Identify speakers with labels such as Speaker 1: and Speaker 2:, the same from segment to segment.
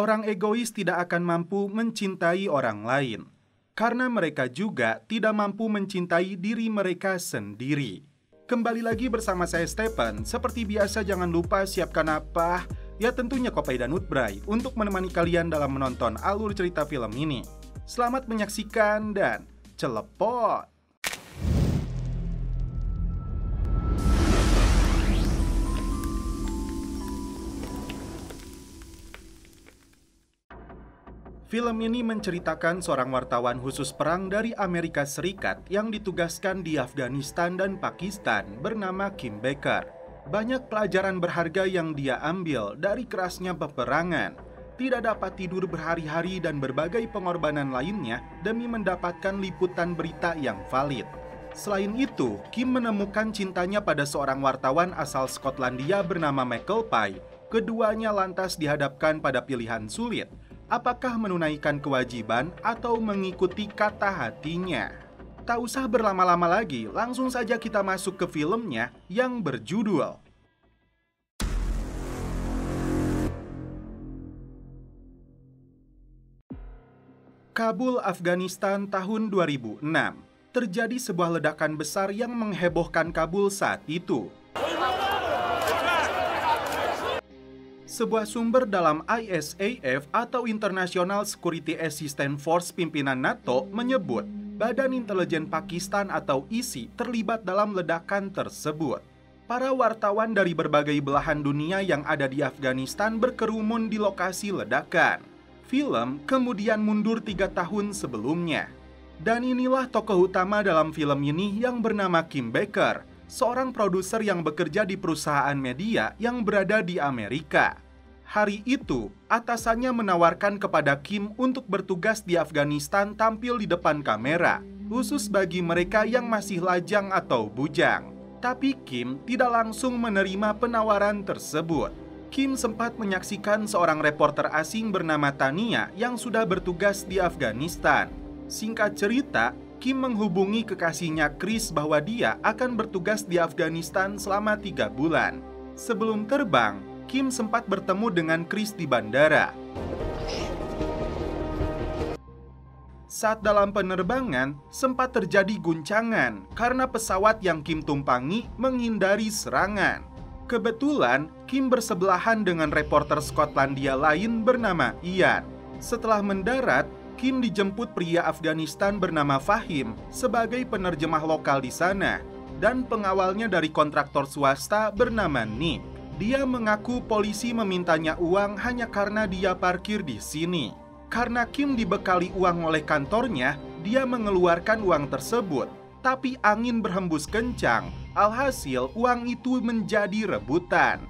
Speaker 1: Orang egois tidak akan mampu mencintai orang lain, karena mereka juga tidak mampu mencintai diri mereka sendiri. Kembali lagi bersama saya Stephen. Seperti biasa jangan lupa siapkan apa? Ya tentunya kopi dan Utbray untuk menemani kalian dalam menonton alur cerita film ini. Selamat menyaksikan dan celepot! Film ini menceritakan seorang wartawan khusus perang dari Amerika Serikat yang ditugaskan di Afghanistan dan Pakistan bernama Kim Baker. Banyak pelajaran berharga yang dia ambil dari kerasnya peperangan, tidak dapat tidur berhari-hari dan berbagai pengorbanan lainnya demi mendapatkan liputan berita yang valid. Selain itu, Kim menemukan cintanya pada seorang wartawan asal Skotlandia bernama Michael Pye. Keduanya lantas dihadapkan pada pilihan sulit. Apakah menunaikan kewajiban atau mengikuti kata hatinya? Tak usah berlama-lama lagi, langsung saja kita masuk ke filmnya yang berjudul Kabul, Afghanistan tahun 2006. Terjadi sebuah ledakan besar yang menghebohkan Kabul saat itu. Sebuah sumber dalam ISAF atau International Security Assistance Force pimpinan NATO menyebut Badan Intelijen Pakistan atau ISI terlibat dalam ledakan tersebut. Para wartawan dari berbagai belahan dunia yang ada di Afghanistan berkerumun di lokasi ledakan. Film kemudian mundur 3 tahun sebelumnya. Dan inilah tokoh utama dalam film ini yang bernama Kim Baker, seorang produser yang bekerja di perusahaan media yang berada di Amerika. Hari itu, atasannya menawarkan kepada Kim untuk bertugas di Afghanistan tampil di depan kamera, khusus bagi mereka yang masih lajang atau bujang. Tapi Kim tidak langsung menerima penawaran tersebut. Kim sempat menyaksikan seorang reporter asing bernama Tania yang sudah bertugas di Afghanistan. Singkat cerita, Kim menghubungi kekasihnya Chris bahwa dia akan bertugas di Afghanistan selama 3 bulan. Sebelum terbang, Kim sempat bertemu dengan Chris di bandara. Saat dalam penerbangan, sempat terjadi guncangan karena pesawat yang Kim tumpangi menghindari serangan. Kebetulan, Kim bersebelahan dengan reporter Skotlandia lain bernama Ian. Setelah mendarat, Kim dijemput pria Afghanistan bernama Fahim sebagai penerjemah lokal di sana dan pengawalnya dari kontraktor swasta bernama Nick. Dia mengaku polisi memintanya uang hanya karena dia parkir di sini. Karena Kim dibekali uang oleh kantornya, dia mengeluarkan uang tersebut. Tapi angin berhembus kencang, alhasil uang itu menjadi rebutan.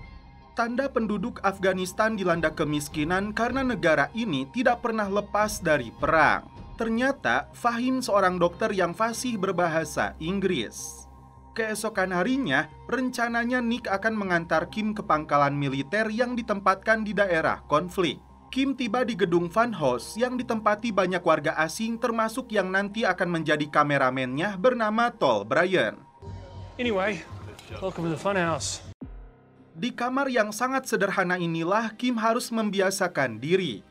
Speaker 1: Tanda penduduk Afghanistan dilanda kemiskinan karena negara ini tidak pernah lepas dari perang. Ternyata Fahim seorang dokter yang fasih berbahasa Inggris. Keesokan harinya, rencananya Nick akan mengantar Kim ke pangkalan militer yang ditempatkan di daerah konflik. Kim tiba di gedung funhouse yang ditempati banyak warga asing termasuk yang nanti akan menjadi kameramennya bernama Tol Brian.
Speaker 2: Anyway, welcome to the funhouse.
Speaker 1: Di kamar yang sangat sederhana inilah Kim harus membiasakan diri.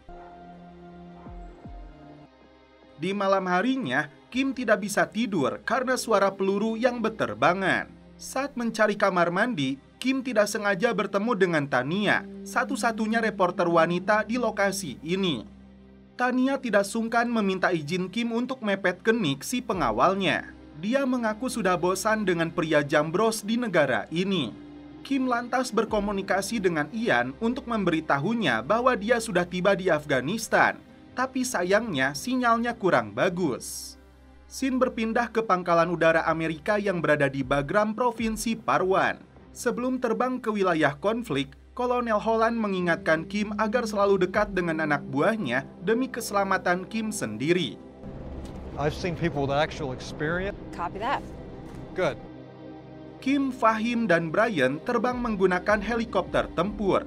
Speaker 1: Di malam harinya, Kim tidak bisa tidur karena suara peluru yang berterbangan. Saat mencari kamar mandi, Kim tidak sengaja bertemu dengan Tania, satu-satunya reporter wanita di lokasi ini. Tania tidak sungkan meminta izin Kim untuk mepet ke Nick si pengawalnya. Dia mengaku sudah bosan dengan pria jambros di negara ini. Kim lantas berkomunikasi dengan Ian untuk memberitahunya bahwa dia sudah tiba di Afghanistan. Tapi sayangnya sinyalnya kurang bagus. Scene berpindah ke pangkalan udara Amerika yang berada di Bagram, Provinsi Parwan. Sebelum terbang ke wilayah konflik, Kolonel Holland mengingatkan Kim agar selalu dekat dengan anak buahnya demi keselamatan Kim sendiri.
Speaker 3: I've seen people with actual experience.
Speaker 4: Copy that.
Speaker 3: Good.
Speaker 1: Kim, Fahim, dan Brian terbang menggunakan helikopter tempur.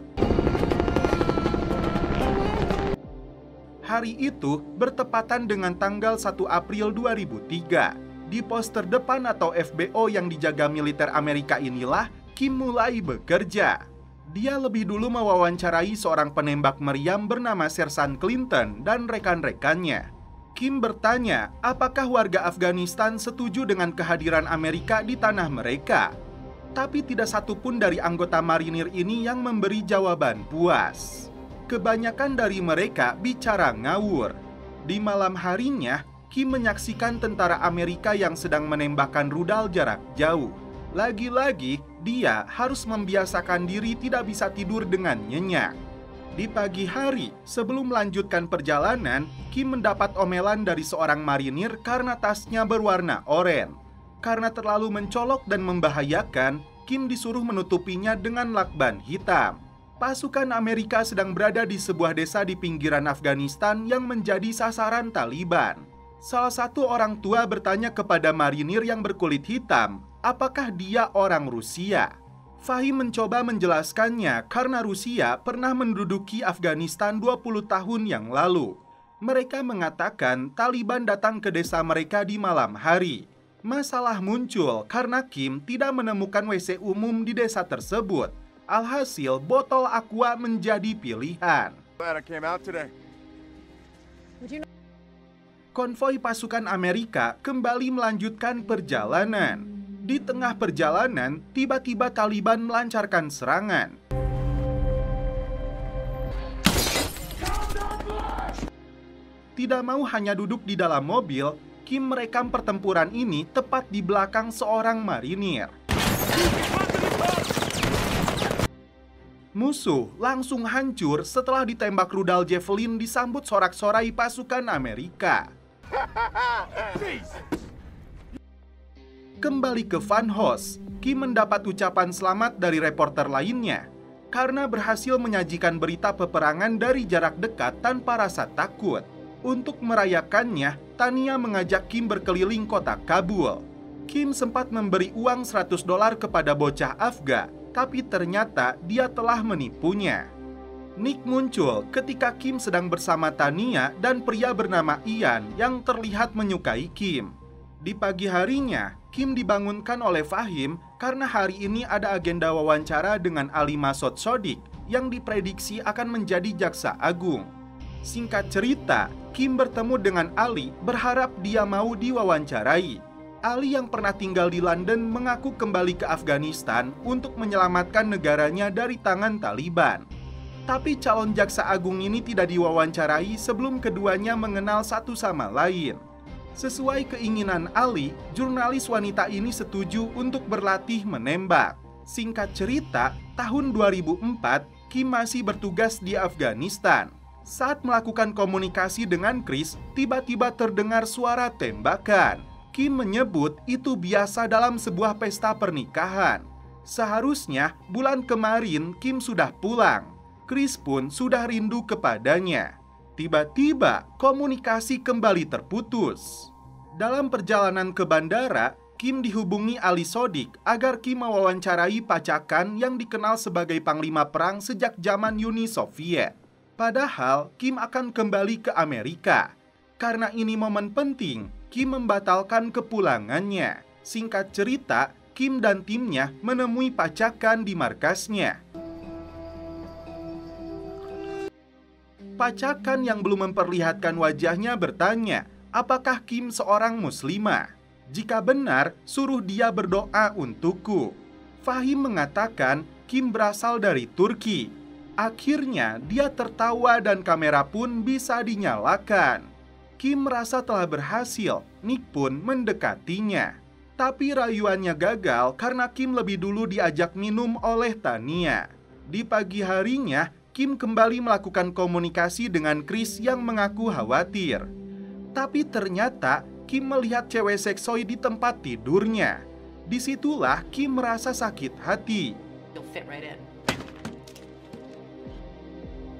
Speaker 1: Hari itu bertepatan dengan tanggal 1 April 2003. Di pos terdepan atau FBO yang dijaga militer Amerika inilah Kim mulai bekerja. Dia lebih dulu mewawancarai seorang penembak meriam bernama Sersan Clinton dan rekan-rekannya. Kim bertanya apakah warga Afghanistan setuju dengan kehadiran Amerika di tanah mereka. Tapi tidak satupun dari anggota marinir ini yang memberi jawaban puas. Kebanyakan dari mereka bicara ngawur. Di malam harinya, Kim menyaksikan tentara Amerika yang sedang menembakkan rudal jarak jauh. Lagi-lagi, dia harus membiasakan diri tidak bisa tidur dengan nyenyak. Di pagi hari, sebelum melanjutkan perjalanan, Kim mendapat omelan dari seorang marinir karena tasnya berwarna oranye. Karena terlalu mencolok dan membahayakan, Kim disuruh menutupinya dengan lakban hitam. Pasukan Amerika sedang berada di sebuah desa di pinggiran Afghanistan yang menjadi sasaran Taliban. Salah satu orang tua bertanya kepada marinir yang berkulit hitam, apakah dia orang Rusia. Fahim mencoba menjelaskannya karena Rusia pernah menduduki Afghanistan 20 tahun yang lalu. Mereka mengatakan Taliban datang ke desa mereka di malam hari. Masalah muncul karena Kim tidak menemukan WC umum di desa tersebut. Alhasil, botol aqua menjadi pilihan. Konvoi pasukan Amerika kembali melanjutkan perjalanan. Di tengah perjalanan, tiba-tiba Taliban melancarkan serangan. Tidak mau hanya duduk di dalam mobil, Kim merekam pertempuran ini tepat di belakang seorang marinir. Musuh langsung hancur setelah ditembak rudal Javelin disambut sorak-sorai pasukan Amerika. Kembali ke Vanhos, Kim mendapat ucapan selamat dari reporter lainnya karena berhasil menyajikan berita peperangan dari jarak dekat tanpa rasa takut. Untuk merayakannya, Tania mengajak Kim berkeliling kota Kabul. Kim sempat memberi uang $100 kepada bocah Afga, tapi ternyata dia telah menipunya. Nick muncul ketika Kim sedang bersama Tania dan pria bernama Ian yang terlihat menyukai Kim. Di pagi harinya, Kim dibangunkan oleh Fahim karena hari ini ada agenda wawancara dengan Ali Masud Sodik yang diprediksi akan menjadi jaksa agung. Singkat cerita, Kim bertemu dengan Ali berharap dia mau diwawancarai. Ali yang pernah tinggal di London mengaku kembali ke Afghanistan untuk menyelamatkan negaranya dari tangan Taliban. Tapi calon jaksa agung ini tidak diwawancarai sebelum keduanya mengenal satu sama lain. Sesuai keinginan Ali, jurnalis wanita ini setuju untuk berlatih menembak. Singkat cerita, tahun 2004, Kim masih bertugas di Afghanistan. Saat melakukan komunikasi dengan Chris, tiba-tiba terdengar suara tembakan. Kim menyebut itu biasa dalam sebuah pesta pernikahan. Seharusnya bulan kemarin Kim sudah pulang. Chris pun sudah rindu kepadanya. Tiba-tiba komunikasi kembali terputus. Dalam perjalanan ke bandara, Kim dihubungi Ali Sodik agar Kim mewawancarai Pacakan yang dikenal sebagai panglima perang sejak zaman Uni Soviet. Padahal Kim akan kembali ke Amerika. Karena ini momen penting, Kim membatalkan kepulangannya. Singkat cerita, Kim dan timnya menemui Pacakan di markasnya. Pacakan yang belum memperlihatkan wajahnya bertanya, apakah Kim seorang muslimah? Jika benar, suruh dia berdoa untukku. Fahim mengatakan Kim berasal dari Turki. Akhirnya dia tertawa dan kamera pun bisa dinyalakan. Kim merasa telah berhasil, Nick pun mendekatinya. Tapi rayuannya gagal karena Kim lebih dulu diajak minum oleh Tania. Di pagi harinya, Kim kembali melakukan komunikasi dengan Chris yang mengaku khawatir. Tapi ternyata Kim melihat cewek seksoi di tempat tidurnya. Disitulah Kim merasa sakit hati.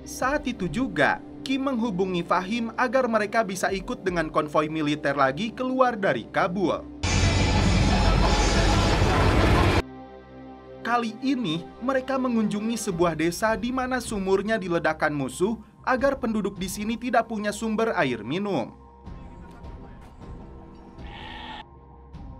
Speaker 1: Saat itu juga, Kim menghubungi Fahim agar mereka bisa ikut dengan konvoi militer lagi keluar dari Kabul. Kali ini, mereka mengunjungi sebuah desa di mana sumurnya diledakkan musuh agar penduduk di sini tidak punya sumber air minum.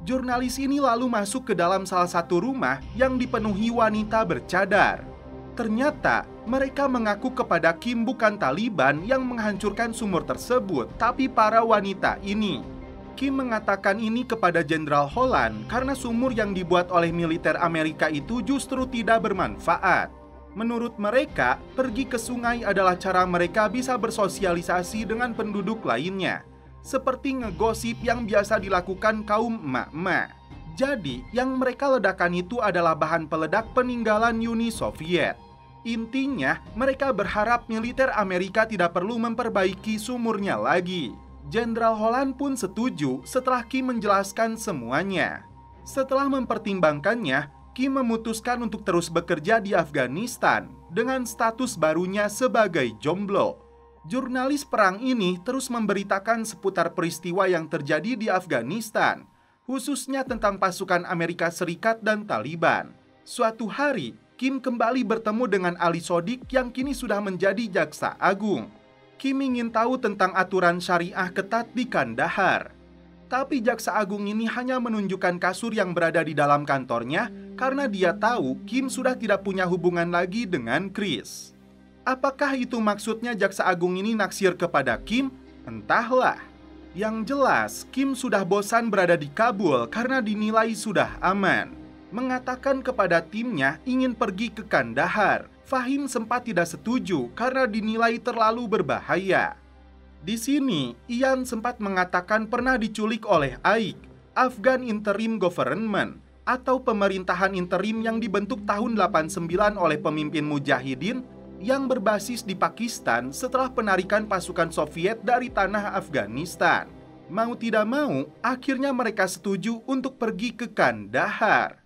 Speaker 1: Jurnalis ini lalu masuk ke dalam salah satu rumah yang dipenuhi wanita bercadar. Ternyata mereka mengaku kepada Kim bukan Taliban yang menghancurkan sumur tersebut, tapi para wanita ini. Kim mengatakan ini kepada Jenderal Holland karena sumur yang dibuat oleh militer Amerika itu justru tidak bermanfaat. Menurut mereka, pergi ke sungai adalah cara mereka bisa bersosialisasi dengan penduduk lainnya, seperti ngegosip yang biasa dilakukan kaum emak-emak. Jadi, yang mereka ledakan itu adalah bahan peledak peninggalan Uni Soviet. Intinya, mereka berharap militer Amerika tidak perlu memperbaiki sumurnya lagi. Jenderal Holland pun setuju setelah Kim menjelaskan semuanya. Setelah mempertimbangkannya, Kim memutuskan untuk terus bekerja di Afghanistan dengan status barunya sebagai jomblo. Jurnalis perang ini terus memberitakan seputar peristiwa yang terjadi di Afghanistan, khususnya tentang pasukan Amerika Serikat dan Taliban. Suatu hari, Kim kembali bertemu dengan Ali Sodik yang kini sudah menjadi jaksa agung. Kim ingin tahu tentang aturan syariah ketat di Kandahar. Tapi jaksa agung ini hanya menunjukkan kasur yang berada di dalam kantornya karena dia tahu Kim sudah tidak punya hubungan lagi dengan Chris. Apakah itu maksudnya jaksa agung ini naksir kepada Kim? Entahlah. Yang jelas, Kim sudah bosan berada di Kabul karena dinilai sudah aman. Mengatakan kepada timnya ingin pergi ke Kandahar. Fahim sempat tidak setuju karena dinilai terlalu berbahaya. Di sini, Ian sempat mengatakan pernah diculik oleh AIG, Afghan Interim Government, atau pemerintahan interim yang dibentuk tahun 89 oleh pemimpin mujahidin yang berbasis di Pakistan setelah penarikan pasukan Soviet dari tanah Afghanistan. Mau tidak mau, akhirnya mereka setuju untuk pergi ke Kandahar.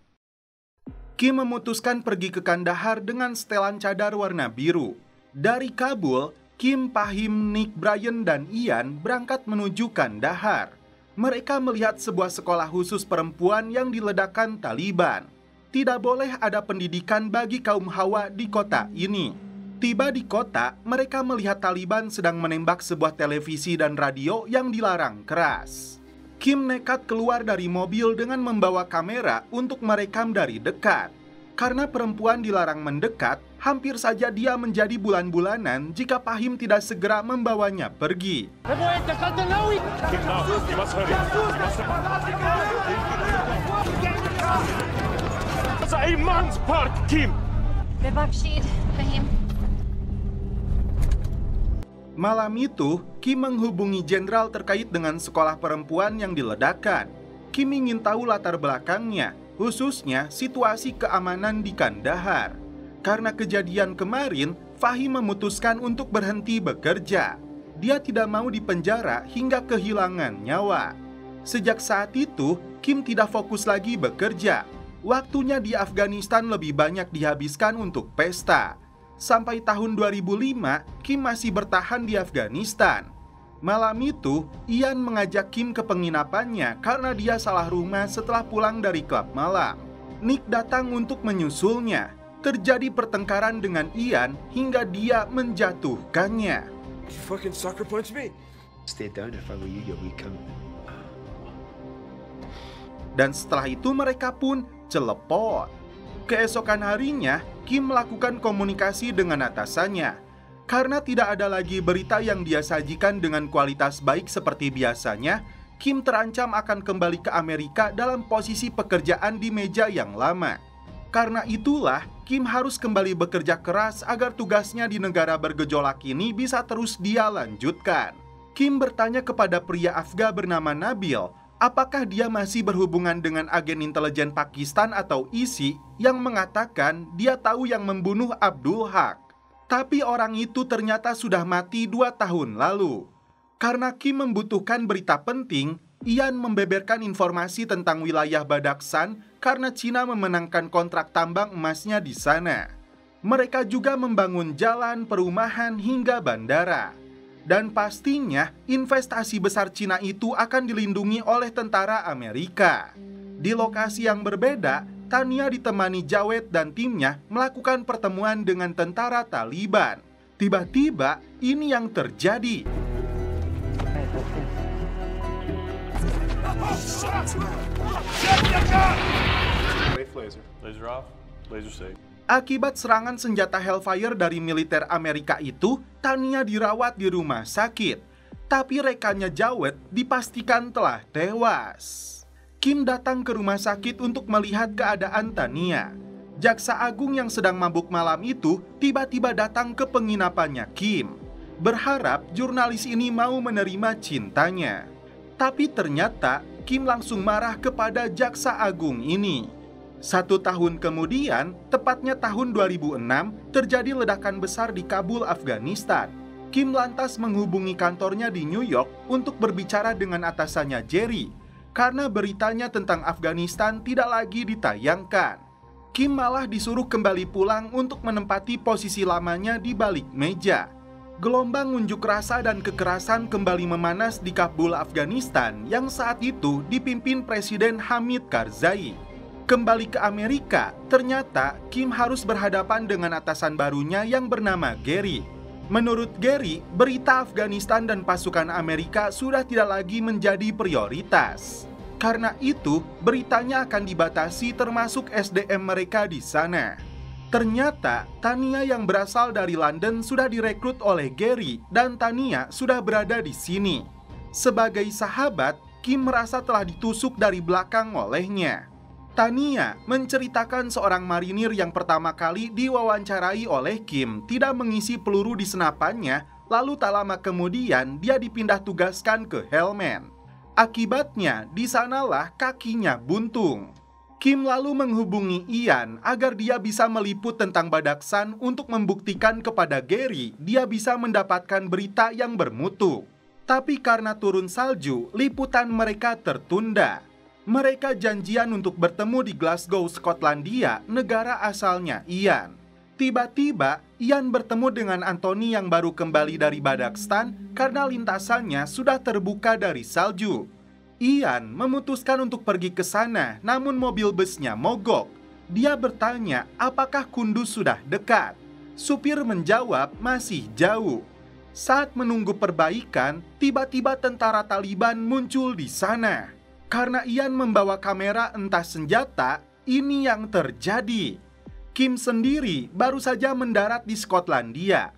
Speaker 1: Kim memutuskan pergi ke Kandahar dengan setelan cadar warna biru. Dari Kabul, Kim, Fahim, Nick, Brian, dan Ian berangkat menuju Kandahar. Mereka melihat sebuah sekolah khusus perempuan yang diledakkan Taliban. Tidak boleh ada pendidikan bagi kaum Hawa di kota ini. Tiba di kota, mereka melihat Taliban sedang menembak sebuah televisi dan radio yang dilarang keras. Kim nekat keluar dari mobil dengan membawa kamera untuk merekam dari dekat. Karena perempuan dilarang mendekat, hampir saja dia menjadi bulan-bulanan jika Fahim tidak segera membawanya pergi. Malam itu, Kim menghubungi jenderal terkait dengan sekolah perempuan yang diledakkan. Kim ingin tahu latar belakangnya, khususnya situasi keamanan di Kandahar. Karena kejadian kemarin, Fahim memutuskan untuk berhenti bekerja. Dia tidak mau dipenjara hingga kehilangan nyawa. Sejak saat itu, Kim tidak fokus lagi bekerja. Waktunya di Afghanistan lebih banyak dihabiskan untuk pesta. Sampai tahun 2005, Kim masih bertahan di Afghanistan. Malam itu, Ian mengajak Kim ke penginapannya karena dia salah rumah setelah pulang dari klub malam. Nick datang untuk menyusulnya. Terjadi pertengkaran dengan Ian hingga dia menjatuhkannya.
Speaker 4: You fucking sucker punch me.
Speaker 5: Stay down if I were you, you'll become.
Speaker 1: Dan setelah itu mereka pun celepot. Keesokan harinya, Kim melakukan komunikasi dengan atasannya. Karena tidak ada lagi berita yang dia sajikan dengan kualitas baik seperti biasanya, Kim terancam akan kembali ke Amerika dalam posisi pekerjaan di meja yang lama. Karena itulah, Kim harus kembali bekerja keras agar tugasnya di negara bergejolak ini bisa terus dia lanjutkan. Kim bertanya kepada pria Afgan bernama Nabil, apakah dia masih berhubungan dengan agen intelijen Pakistan atau ISI yang mengatakan dia tahu yang membunuh Abdul Haq. Tapi orang itu ternyata sudah mati 2 tahun lalu. Karena Kim membutuhkan berita penting, Ian membeberkan informasi tentang wilayah Badakhshan karena Cina memenangkan kontrak tambang emasnya di sana. Mereka juga membangun jalan, perumahan, hingga bandara. Dan pastinya investasi besar Cina itu akan dilindungi oleh tentara Amerika. Di lokasi yang berbeda, Tania ditemani Jawed dan timnya melakukan pertemuan dengan tentara Taliban. Tiba-tiba ini yang terjadi.
Speaker 2: Laser off, laser safe.
Speaker 1: Akibat serangan senjata Hellfire dari militer Amerika itu, Tania dirawat di rumah sakit. Tapi rekannya Jawed dipastikan telah tewas. Kim datang ke rumah sakit untuk melihat keadaan Tania. Jaksa Agung yang sedang mabuk malam itu tiba-tiba datang ke penginapannya Kim, berharap jurnalis ini mau menerima cintanya. Tapi ternyata Kim langsung marah kepada Jaksa Agung ini. 1 tahun kemudian, tepatnya tahun 2006, terjadi ledakan besar di Kabul, Afghanistan. Kim lantas menghubungi kantornya di New York untuk berbicara dengan atasannya Jerry, karena beritanya tentang Afghanistan tidak lagi ditayangkan. Kim malah disuruh kembali pulang untuk menempati posisi lamanya di balik meja. Gelombang unjuk rasa dan kekerasan kembali memanas di Kabul, Afghanistan yang saat itu dipimpin Presiden Hamid Karzai. Kembali ke Amerika, ternyata Kim harus berhadapan dengan atasan barunya yang bernama Gary. Menurut Gary, berita Afghanistan dan pasukan Amerika sudah tidak lagi menjadi prioritas. Karena itu, beritanya akan dibatasi termasuk SDM mereka di sana. Ternyata, Tania yang berasal dari London sudah direkrut oleh Gary dan Tania sudah berada di sini. Sebagai sahabat, Kim merasa telah ditusuk dari belakang olehnya. Tania menceritakan seorang marinir yang pertama kali diwawancarai oleh Kim tidak mengisi peluru di senapannya, lalu tak lama kemudian dia dipindah tugaskan ke helmen. Akibatnya, di sanalah kakinya buntung. Kim lalu menghubungi Ian agar dia bisa meliput tentang Badakhshan untuk membuktikan kepada Gary dia bisa mendapatkan berita yang bermutu. Tapi karena turun salju, liputan mereka tertunda. Mereka janjian untuk bertemu di Glasgow, Skotlandia, negara asalnya Ian. Tiba-tiba, Ian bertemu dengan Anthony yang baru kembali dari Badakhshan karena lintasannya sudah terbuka dari salju. Ian memutuskan untuk pergi ke sana, namun mobil busnya mogok. Dia bertanya apakah Kunduz sudah dekat. Supir menjawab masih jauh. Saat menunggu perbaikan, tiba-tiba tentara Taliban muncul di sana. Karena Ian membawa kamera entah senjata, ini yang terjadi. Kim sendiri baru saja mendarat di Skotlandia.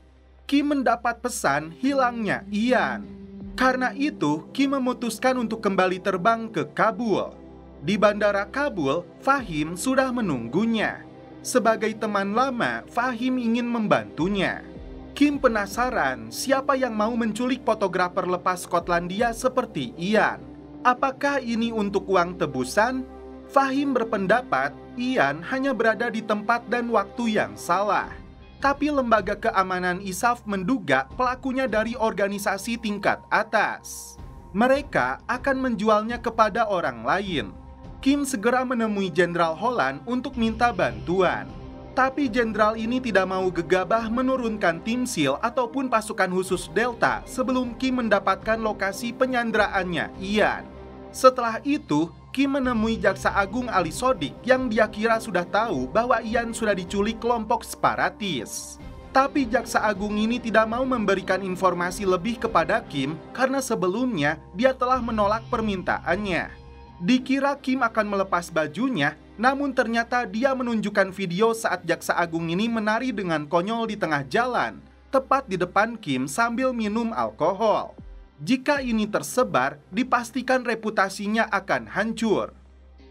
Speaker 1: Kim mendapat pesan hilangnya Ian. Karena itu, Kim memutuskan untuk kembali terbang ke Kabul. Di bandara Kabul, Fahim sudah menunggunya. Sebagai teman lama, Fahim ingin membantunya. Kim penasaran siapa yang mau menculik fotografer lepas Skotlandia seperti Ian. Apakah ini untuk uang tebusan? Fahim berpendapat Ian hanya berada di tempat dan waktu yang salah. Tapi lembaga keamanan ISAF menduga pelakunya dari organisasi tingkat atas. Mereka akan menjualnya kepada orang lain. Kim segera menemui Jenderal Holland untuk minta bantuan. Tapi jenderal ini tidak mau gegabah menurunkan tim SEAL ataupun pasukan khusus Delta sebelum Kim mendapatkan lokasi penyanderaannya Ian. Setelah itu, Kim menemui Jaksa Agung Ali Sodik yang dia kira sudah tahu bahwa Ian sudah diculik kelompok separatis. Tapi Jaksa Agung ini tidak mau memberikan informasi lebih kepada Kim karena sebelumnya dia telah menolak permintaannya. Dikira Kim akan melepas bajunya, namun ternyata dia menunjukkan video saat Jaksa Agung ini menari dengan konyol di tengah jalan, tepat di depan Kim sambil minum alkohol. Jika ini tersebar, dipastikan reputasinya akan hancur.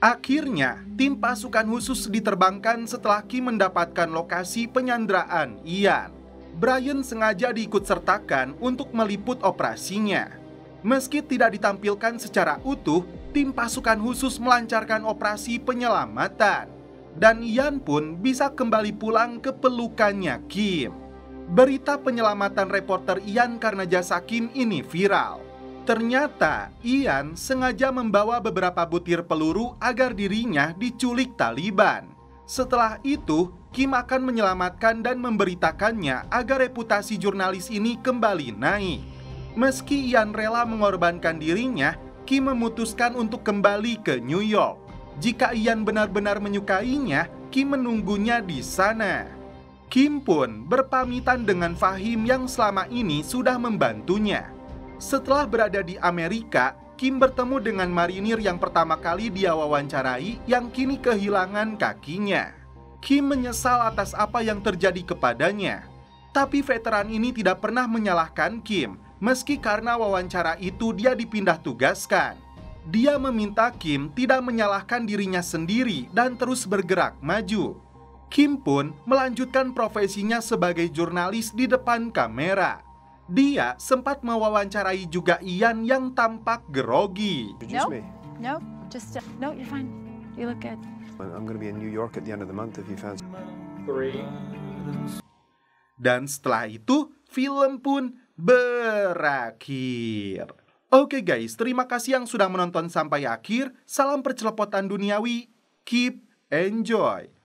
Speaker 1: Akhirnya, tim pasukan khusus diterbangkan setelah Kim mendapatkan lokasi penyanderaan Ian. Brian sengaja diikutsertakan untuk meliput operasinya. Meski tidak ditampilkan secara utuh, tim pasukan khusus melancarkan operasi penyelamatan. Dan Ian pun bisa kembali pulang ke pelukannya Kim. Berita penyelamatan reporter Ian karena jasa Kim ini viral. Ternyata Ian sengaja membawa beberapa butir peluru agar dirinya diculik Taliban. Setelah itu, Kim akan menyelamatkan dan memberitakannya agar reputasi jurnalis ini kembali naik. Meski Ian rela mengorbankan dirinya, Kim memutuskan untuk kembali ke New York. Jika Ian benar-benar menyukainya, Kim menunggunya di sana. Kim pun berpamitan dengan Fahim yang selama ini sudah membantunya. Setelah berada di Amerika, Kim bertemu dengan marinir yang pertama kali dia wawancarai yang kini kehilangan kakinya. Kim menyesal atas apa yang terjadi kepadanya. Tapi veteran ini tidak pernah menyalahkan Kim, meski karena wawancara itu dia dipindah tugaskan. Dia meminta Kim tidak menyalahkan dirinya sendiri dan terus bergerak maju. Kim pun melanjutkan profesinya sebagai jurnalis di depan kamera. Dia sempat mewawancarai juga Ian yang tampak grogi.
Speaker 4: Introduce me.
Speaker 6: No, just no, you're fine. You look good.
Speaker 4: I'm going to be in New York at the end of the month if you fancy.
Speaker 1: Dan setelah itu, film pun berakhir. Oke guys, terima kasih yang sudah menonton sampai akhir. Salam percelepotan duniawi. Keep enjoy.